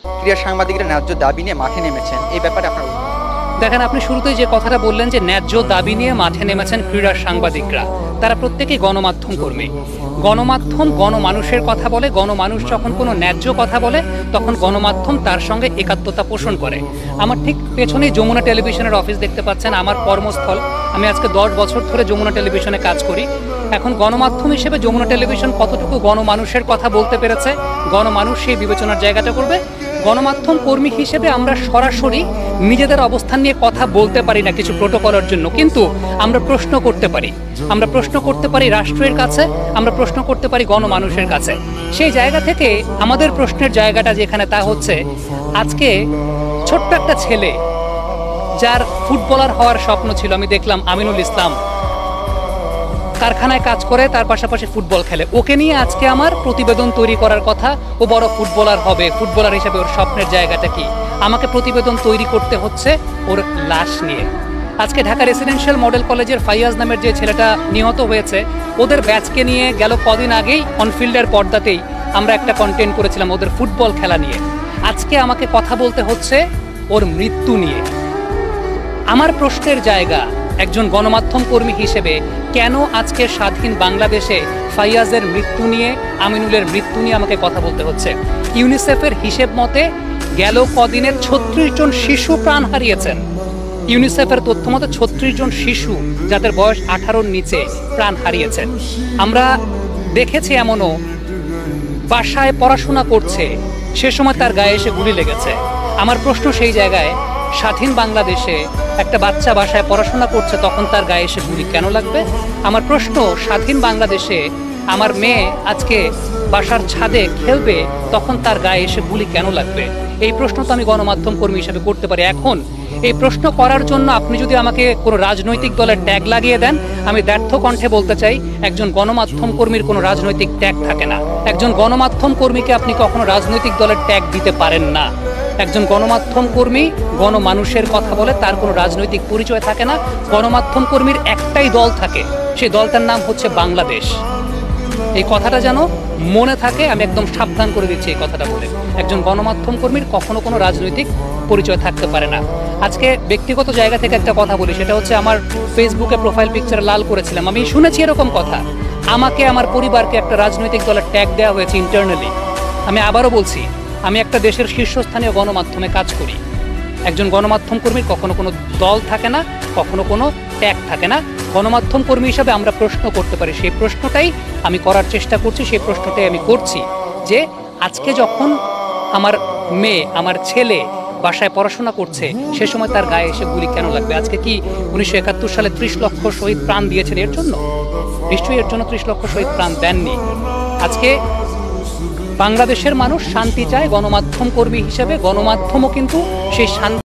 ক্রীড়া সাংবাদিকরা ন্যায্য দাবি নিয়ে মাঠে নেমেছেন, এই ব্যাপারে আপনার দেখেন, আপনি শুরুতেই যে কথাটা বললেন যে ন্যায্য দাবি নিয়ে মাঠে নেমেছেন ক্রীড়া সাংবাদিকরা, তারা প্রত্যেকেই গণমাধ্যম কর্মী। গণমাধ্যম গণমানুষের কথা বলে, গণমানুষ যখন কোনো ন্যায্য কথা বলে তখন গণমাধ্যম তার সঙ্গে একাত্মতা পোষণ করে। আমার ঠিক পেছনেই যমুনা টেলিভিশনের অফিস দেখতে পাচ্ছেন, আমার কর্মস্থল। আমি আজকে 10 বছর ধরে যমুনা টেলিভিশনে কাজ করি। এখন গণমাধ্যম হিসেবে যমুনা টেলিভিশন কতটুকু গণমানুষের কথা বলতে পেরেছে, গণমানুষ সেই বিবেচনার জায়গাটা করবে। গণমাধ্যম কর্মী হিসেবে আমরা সরাসরি নিজেদের অবস্থান নিয়ে কথা বলতে পারি না কিছু প্রোটোকলের জন্য, কিন্তু আমরা প্রশ্ন করতে পারি। আমরা প্রশ্ন করতে পারি রাষ্ট্রের কাছে, আমরা প্রশ্ন করতে পারি গণমানুষের কাছে। সেই জায়গা থেকে আমাদের প্রশ্নের জায়গাটা যেখানে, তা হচ্ছে আজকে ছোট্ট একটা ছেলে যার ফুটবলার হওয়ার স্বপ্ন ছিল, আমি দেখলাম আমিনুল ইসলাম কারখানায় কাজ করে, তার পাশাপাশি ফুটবল খেলে, ওকে নিয়ে আজকে আমার প্রতিবেদন তৈরি করার কথা। ও বড় ফুটবলার হবে, ফুটবলার হিসেবে ওর স্বপ্নের জায়গাটা কি, আমাকে প্রতিবেদন তৈরি করতে হচ্ছে ওর লাশ নিয়ে। আজকে ঢাকা রেসিডেন্সিয়াল মডেল কলেজের ফাইয়াজ নামের যে ছেলেটা নিহত হয়েছে, ওদের ব্যাচকে নিয়ে গেল কদিন আগেই অনফিল্ডের পর্দাতেই আমরা একটা কন্টেন্ট করেছিলাম ওদের ফুটবল খেলা নিয়ে। আজকে আমাকে কথা বলতে হচ্ছে ওর মৃত্যু নিয়ে। আমার প্রশ্নের জায়গা একজন গণমাধ্যম কর্মী হিসেবে, কেন আজকে স্বাধীন বাংলাদেশে ফাইয়াজের মৃত্যু নিয়ে, আমিনুলের মৃত্যু নিয়ে আমাকে কথা বলতে হচ্ছে? ইউনিসেফের হিসেব মতে গেল কদিনে 36 জন শিশু প্রাণ হারিয়েছেন। ইউনিসেফের তথ্য মতে 36 জন শিশু যাদের বয়স 18-র নিচে প্রাণ হারিয়েছেন। আমরা দেখেছি এমনও বাসায় পড়াশোনা করছে, সে সময় তার গায়ে এসে গুলি লেগেছে। আমার প্রশ্ন সেই জায়গায়, স্বাধীন বাংলাদেশে একটা বাচ্চা বাসায় পড়াশোনা করছে, তখন তার গায়ে এসে গুলি কেন লাগবে? আমার প্রশ্ন, স্বাধীন বাংলাদেশে আমার মেয়ে আজকে বাসার ছাদে খেলবে, তখন তার গায়ে এসে গুলি কেন লাগবে? এই প্রশ্ন তো আমি গণমাধ্যম কর্মী হিসেবে করতে পারি। এখন এই প্রশ্ন করার জন্য আপনি যদি আমাকে কোনো রাজনৈতিক দলের ট্যাগ লাগিয়ে দেন, আমি ব্যর্থ কণ্ঠে বলতে চাই, একজন গণমাধ্যম কর্মীর কোনো রাজনৈতিক ট্যাগ থাকে না। একজন গণমাধ্যম কর্মীকে আপনি কখনো রাজনৈতিক দলের ট্যাগ দিতে পারেন না। একজন গণমাধ্যম কর্মী গণমানুষের কথা বলে, তার কোনো রাজনৈতিক পরিচয় থাকে না। গণমাধ্যম কর্মীর একটাই দল থাকে, সেই দলটার নাম হচ্ছে বাংলাদেশ। এই কথাটা যেন মনে থাকে, আমি একদম সাবধান করে দিচ্ছি এই কথাটা বলে। একজন গণমাধ্যম কর্মীর কখনো কোনো রাজনৈতিক পরিচয় থাকতে পারে না। আজকে ব্যক্তিগত জায়গা থেকে একটা কথা বলি, সেটা হচ্ছে আমার ফেসবুকে প্রোফাইল পিকচার লাল করেছিলাম। আমি শুনেছি এরকম কথা, আমাকে, আমার পরিবারকে একটা রাজনৈতিক দলের ট্যাগ দেওয়া হয়েছে ইন্টারনালি। আমি আবারও বলছি, আমি একটা দেশের শীর্ষস্থানীয় গণমাধ্যমে কাজ করি। একজন গণমাধ্যম কর্মীর কখনো কোনো দল থাকে না, কখনো কোনো ট্যাগ থাকে না। গণমাধ্যম কর্মী হিসাবে আমরা প্রশ্ন করতে পারি, সেই প্রশ্নটাই আমি করার চেষ্টা করছি, সেই প্রশ্নটাই আমি করছি যে আজকে যখন আমার মেয়ে, আমার ছেলে বাসায় পড়াশোনা করছে, সে সময় তার গায়ে এসে গুলি কেন লাগবে? আজকে কি 1971 সালে 30 লক্ষ শহীদ প্রাণ দিয়েছেন এর জন্য? নিশ্চয়ই এর জন্য 30 লক্ষ শহীদ প্রাণ দেননি। আজকে বাংলাদেশের মানুষ শান্তি চায়, গণমাধ্যম কর্মী হিসেবে গণমাধ্যমও কিন্তু সেই শান্তি